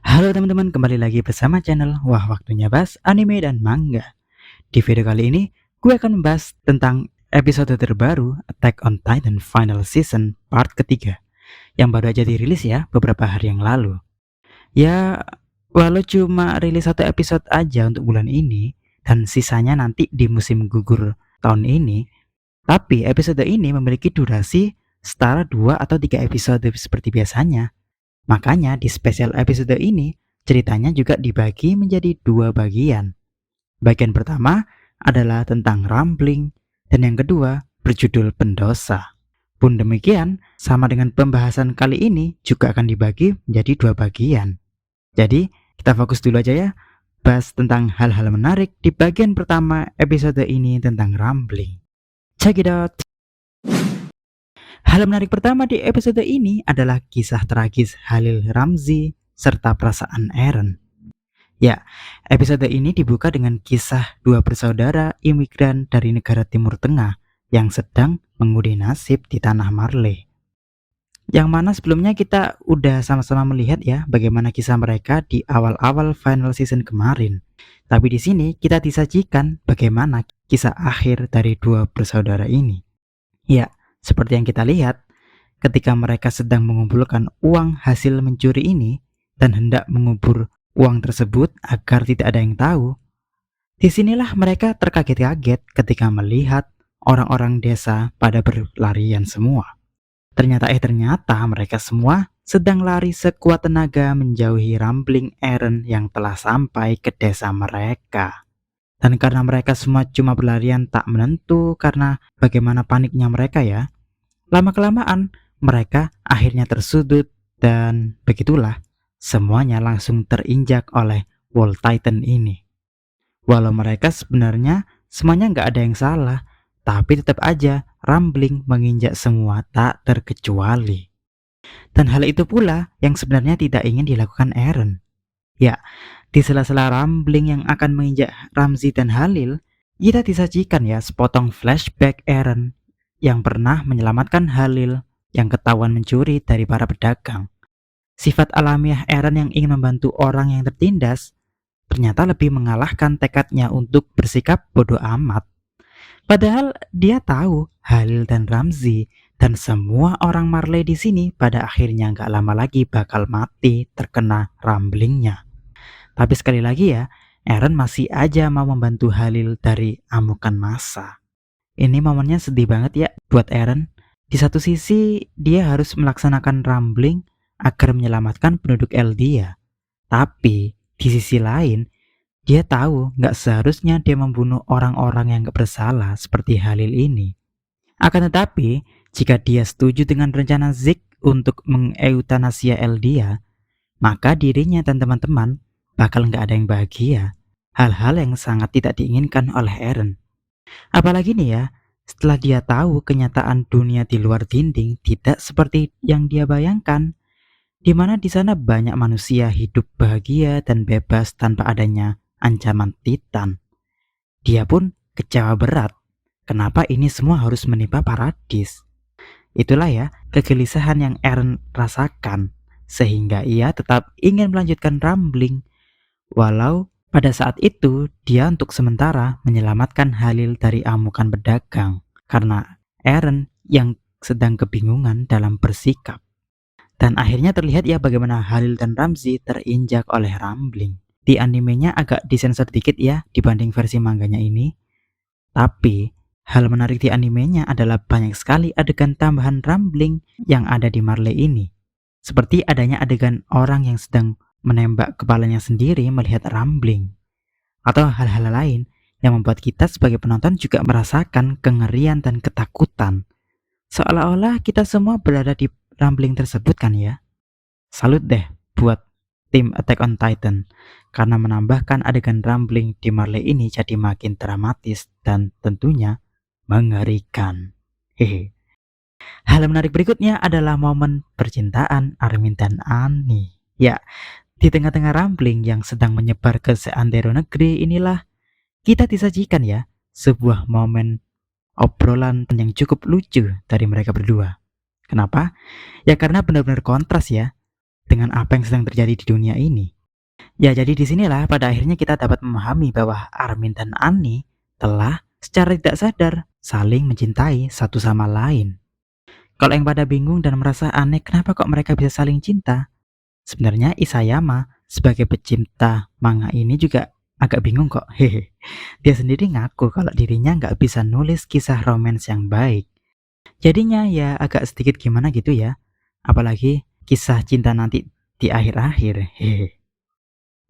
Halo teman-teman, kembali lagi bersama channel Wah Waktunya Bahas Anime dan Manga. Di video kali ini, gue akan membahas tentang episode terbaru Attack on Titan Final Season part ketiga yang baru aja dirilis ya beberapa hari yang lalu. Ya, walau cuma rilis satu episode aja untuk bulan ini dan sisanya nanti di musim gugur tahun ini, tapi episode ini memiliki durasi setara 2 atau 3 episode seperti biasanya. Makanya di spesial episode ini, ceritanya juga dibagi menjadi dua bagian. Bagian pertama adalah tentang Rumbling, dan yang kedua berjudul Pendosa. Pun demikian, sama dengan pembahasan kali ini juga akan dibagi menjadi dua bagian. Jadi, kita fokus dulu aja ya, bahas tentang hal-hal menarik di bagian pertama episode ini tentang Rumbling. Check it out! Hal menarik pertama di episode ini adalah kisah tragis Halil Ramzi serta perasaan Eren. Ya, episode ini dibuka dengan kisah dua bersaudara imigran dari negara Timur Tengah yang sedang mengundi nasib di tanah Marley. Yang mana sebelumnya kita udah sama-sama melihat ya bagaimana kisah mereka di awal-awal final season kemarin. Tapi di sini kita disajikan bagaimana kisah akhir dari dua bersaudara ini. Ya, seperti yang kita lihat, ketika mereka sedang mengumpulkan uang hasil mencuri ini dan hendak mengubur uang tersebut agar tidak ada yang tahu, disinilah mereka terkaget-kaget ketika melihat orang-orang desa pada berlarian semua. Ternyata mereka semua sedang lari sekuat tenaga menjauhi Rumbling Eren yang telah sampai ke desa mereka. Dan karena mereka semua cuma berlarian tak menentu karena bagaimana paniknya mereka ya, lama-kelamaan mereka akhirnya tersudut dan begitulah semuanya langsung terinjak oleh Wall Titan ini. Walau mereka sebenarnya semuanya nggak ada yang salah, tapi tetap aja Rumbling menginjak semua tak terkecuali. Dan hal itu pula yang sebenarnya tidak ingin dilakukan Eren. Ya, di sela-sela Rumbling yang akan menginjak Ramzi dan Halil, kita disajikan ya sepotong flashback Eren yang pernah menyelamatkan Halil yang ketahuan mencuri dari para pedagang. Sifat alamiah Eren yang ingin membantu orang yang tertindas ternyata lebih mengalahkan tekadnya untuk bersikap bodoh amat. Padahal dia tahu Halil dan Ramzi dan semua orang Marley di sini pada akhirnya nggak lama lagi bakal mati terkena rumblingnya. Tapi sekali lagi ya, Eren masih aja mau membantu Halil dari amukan massa. Ini momennya sedih banget ya buat Eren. Di satu sisi dia harus melaksanakan rumbling agar menyelamatkan penduduk Eldia. Tapi di sisi lain dia tahu nggak seharusnya dia membunuh orang-orang yang nggak bersalah seperti Halil ini. Akan tetapi jika dia setuju dengan rencana Zeke untuk mengeutanasia Eldia, maka dirinya dan teman-teman bakal nggak ada yang bahagia. Hal-hal yang sangat tidak diinginkan oleh Eren. Apalagi nih ya, setelah dia tahu kenyataan dunia di luar dinding tidak seperti yang dia bayangkan, di mana di sana banyak manusia hidup bahagia dan bebas tanpa adanya ancaman Titan. Dia pun kecewa berat. Kenapa ini semua harus menimpa Paradis? Itulah ya kegelisahan yang Eren rasakan, sehingga ia tetap ingin melanjutkan rumbling. Walau pada saat itu dia untuk sementara menyelamatkan Halil dari amukan pedagang karena Eren yang sedang kebingungan dalam bersikap. Dan akhirnya terlihat ya bagaimana Halil dan Ramzi terinjak oleh rumbling. Di animenya agak disensor dikit ya dibanding versi manganya ini. Tapi hal menarik di animenya adalah banyak sekali adegan tambahan rumbling yang ada di Marley ini. Seperti adanya adegan orang yang sedang menembak kepalanya sendiri melihat rumbling. Atau hal-hal lain yang membuat kita sebagai penonton juga merasakan kengerian dan ketakutan. Seolah-olah kita semua berada di rumbling tersebut kan ya. Salut deh buat tim Attack on Titan karena menambahkan adegan rumbling di Marley ini jadi makin dramatis dan tentunya mengerikan. Hehe. Hal menarik berikutnya adalah momen percintaan Armin dan Annie. Ya, di tengah-tengah rumbling yang sedang menyebar ke seantero negeri inilah kita disajikan ya sebuah momen obrolan yang cukup lucu dari mereka berdua. Kenapa? Ya karena benar-benar kontras ya. dengan apa yang sedang terjadi di dunia ini. Ya, jadi disinilah pada akhirnya kita dapat memahami bahwa Armin dan Annie telah secara tidak sadar saling mencintai satu sama lain. Kalau yang pada bingung dan merasa aneh kenapa kok mereka bisa saling cinta, sebenarnya Isayama sebagai pecinta manga ini juga agak bingung kok. Hehe. Dia sendiri ngaku kalau dirinya nggak bisa nulis kisah romans yang baik. Jadinya ya agak sedikit gimana gitu ya. Apalagi kisah cinta nanti di akhir-akhir. Hehe.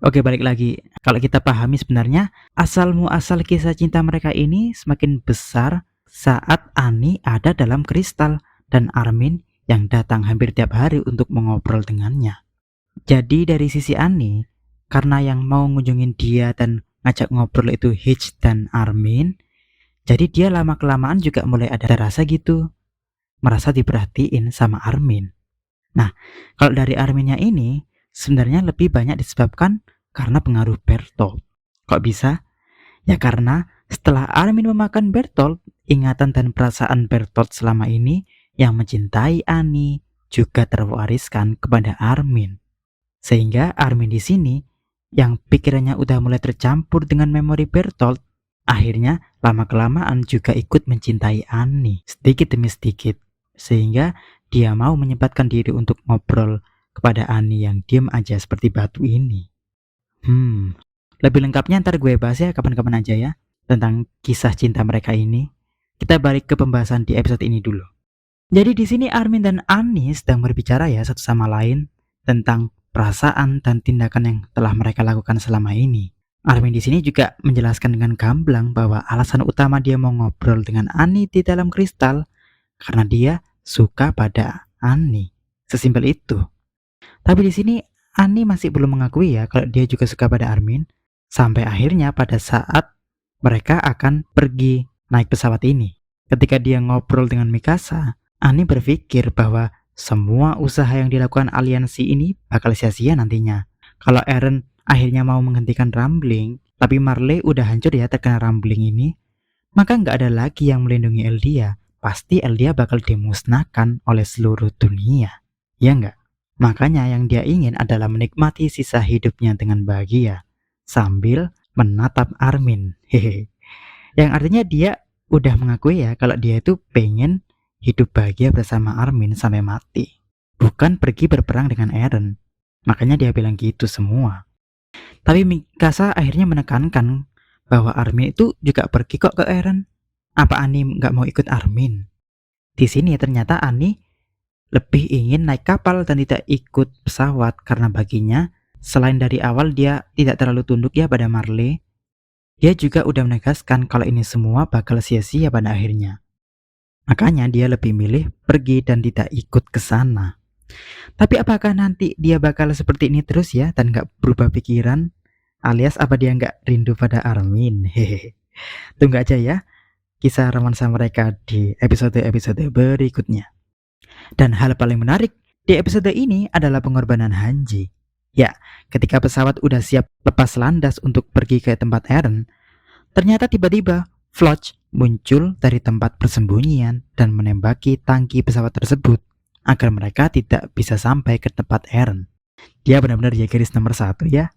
Oke, balik lagi. Kalau kita pahami sebenarnya asal muasal kisah cinta mereka ini semakin besar saat Ani ada dalam kristal dan Armin yang datang hampir tiap hari untuk mengobrol dengannya. Jadi dari sisi Ani, karena yang mau ngunjungin dia dan ngajak ngobrol itu Hitch dan Armin, jadi dia lama-kelamaan juga mulai ada rasa gitu, merasa diperhatiin sama Armin. Nah, kalau dari Arminnya ini, sebenarnya lebih banyak disebabkan karena pengaruh Bertolt. Kok bisa? Ya karena setelah Armin memakan Bertolt, ingatan dan perasaan Bertolt selama ini yang mencintai Ani juga terwariskan kepada Armin. Sehingga Armin di sini yang pikirannya udah mulai tercampur dengan memori Bertolt, akhirnya lama-kelamaan juga ikut mencintai Ani sedikit demi sedikit. Sehingga dia mau menyempatkan diri untuk ngobrol kepada Ani yang diem aja seperti batu ini. Lebih lengkapnya ntar gue bahas ya kapan-kapan aja ya tentang kisah cinta mereka ini. Kita balik ke pembahasan di episode ini dulu. Jadi di sini Armin dan Ani sedang berbicara ya satu sama lain tentang perasaan dan tindakan yang telah mereka lakukan selama ini. Armin di sini juga menjelaskan dengan gamblang bahwa alasan utama dia mau ngobrol dengan Ani di dalam kristal karena dia suka pada Ani. Sesimpel itu. Tapi di sini Ani masih belum mengakui ya kalau dia juga suka pada Armin. Sampai akhirnya pada saat mereka akan pergi naik pesawat ini. Ketika dia ngobrol dengan Mikasa, Ani berpikir bahwa semua usaha yang dilakukan aliansi ini bakal sia-sia nantinya. Kalau Eren akhirnya mau menghentikan Rumbling, tapi Marley udah hancur ya terkena Rumbling ini, maka nggak ada lagi yang melindungi Eldia. Pasti Eldia bakal dimusnahkan oleh seluruh dunia. Ya nggak? Makanya yang dia ingin adalah menikmati sisa hidupnya dengan bahagia sambil menatap Armin. Hehe. Yang artinya dia udah mengakui ya kalau dia itu pengen hidup bahagia bersama Armin sampai mati. Bukan pergi berperang dengan Eren. Makanya dia bilang gitu semua. Tapi Mikasa akhirnya menekankan bahwa Armin itu juga pergi kok ke Eren. Apa Ani nggak mau ikut Armin? Di sini ternyata Ani lebih ingin naik kapal dan tidak ikut pesawat karena baginya selain dari awal dia tidak terlalu tunduk ya pada Marley, dia juga udah menegaskan kalau ini semua bakal sia-sia pada akhirnya. Makanya dia lebih milih pergi dan tidak ikut ke sana. Tapi apakah nanti dia bakal seperti ini terus ya dan gak berubah pikiran? Alias apa dia gak rindu pada Armin? Hehehe. Tunggu aja ya kisah romansa mereka di episode-episode berikutnya. Dan hal paling menarik di episode ini adalah pengorbanan Hanji. Ya, ketika pesawat udah siap lepas landas untuk pergi ke tempat Eren, ternyata tiba-tiba Floch muncul dari tempat persembunyian dan menembaki tangki pesawat tersebut agar mereka tidak bisa sampai ke tempat Eren. Dia benar-benar Jaegeris nomor 1 ya.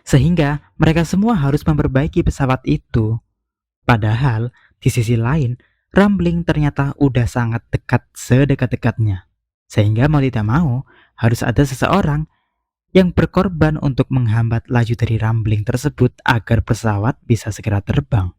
Sehingga mereka semua harus memperbaiki pesawat itu. Padahal di sisi lain, Rumbling ternyata udah sangat dekat sedekat-dekatnya. Sehingga mau tidak mau harus ada seseorang yang berkorban untuk menghambat laju dari Rumbling tersebut agar pesawat bisa segera terbang.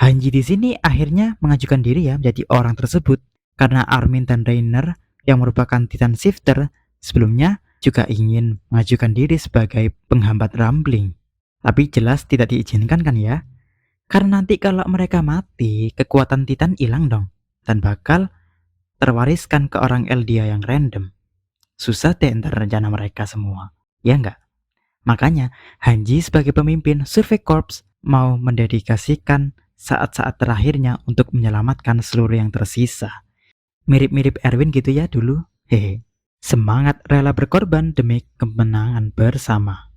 Hanji di sini akhirnya mengajukan diri ya menjadi orang tersebut karena Armin dan Reiner yang merupakan Titan Shifter sebelumnya juga ingin mengajukan diri sebagai penghambat Rumbling. Tapi jelas tidak diizinkan kan ya? Karena nanti kalau mereka mati, kekuatan Titan hilang dong dan bakal terwariskan ke orang Eldia yang random. Susah deh ntar rencana mereka semua, ya enggak? Makanya Hanji sebagai pemimpin Survey Corps mau mendedikasikan saat-saat terakhirnya untuk menyelamatkan seluruh yang tersisa. Mirip-mirip Erwin gitu ya dulu. Hehe. Semangat rela berkorban demi kemenangan bersama.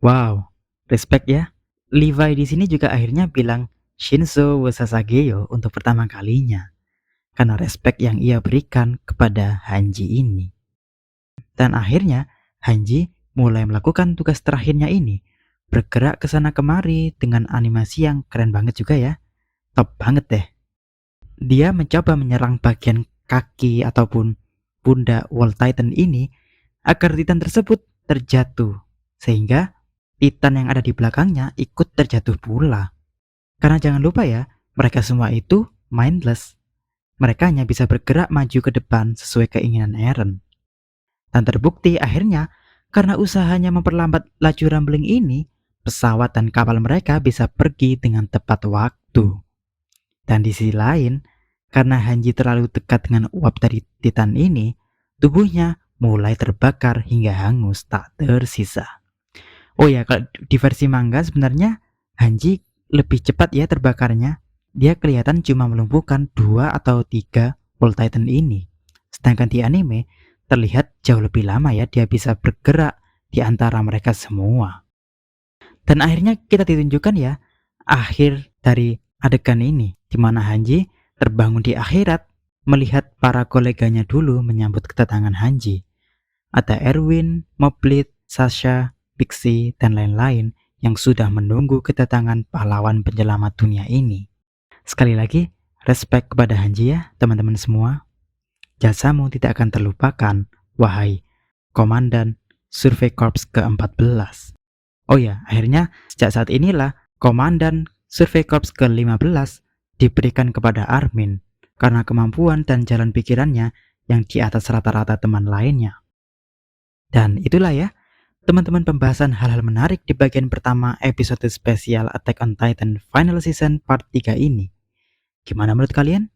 Wow, respect ya. Levi di sini juga akhirnya bilang Shinzo Wasasageyo untuk pertama kalinya karena respect yang ia berikan kepada Hanji ini. Dan akhirnya Hanji mulai melakukan tugas terakhirnya ini, bergerak ke sana kemari dengan animasi yang keren banget juga ya. Top banget deh. Dia mencoba menyerang bagian kaki ataupun pundak Wall Titan ini agar Titan tersebut terjatuh, sehingga Titan yang ada di belakangnya ikut terjatuh pula. Karena jangan lupa ya, mereka semua itu mindless. Mereka hanya bisa bergerak maju ke depan sesuai keinginan Eren. Dan terbukti akhirnya, karena usahanya memperlambat laju rumbling ini, pesawat dan kapal mereka bisa pergi dengan tepat waktu. Dan di sisi lain, karena Hanji terlalu dekat dengan uap dari Titan ini, tubuhnya mulai terbakar hingga hangus tak tersisa. Oh ya, kalau di versi manga sebenarnya Hanji lebih cepat ya terbakarnya. Dia kelihatan cuma melumpuhkan 2 atau 3 Wall Titan ini. Sedangkan di anime terlihat jauh lebih lama ya dia bisa bergerak di antara mereka semua. Dan akhirnya kita ditunjukkan ya akhir dari adegan ini, di mana Hanji terbangun di akhirat melihat para koleganya dulu menyambut kedatangan Hanji. Ada Erwin, Moblit, Sasha, Pixie, dan lain-lain yang sudah menunggu kedatangan pahlawan penyelamat dunia ini. Sekali lagi, respect kepada Hanji ya teman-teman semua. Jasamu tidak akan terlupakan, wahai Komandan Survei Corps ke-14. Oh ya, akhirnya sejak saat inilah Komandan Survei Corps ke-15 diberikan kepada Armin karena kemampuan dan jalan pikirannya yang di atas rata-rata teman lainnya. Dan itulah ya, teman-teman, pembahasan hal-hal menarik di bagian pertama episode spesial Attack on Titan Final Season Part 3 ini. Gimana menurut kalian?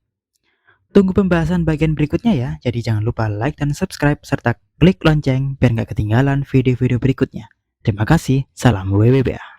Tunggu pembahasan bagian berikutnya ya, jadi jangan lupa like dan subscribe serta klik lonceng biar nggak ketinggalan video-video berikutnya. Terima kasih, salam WWBA.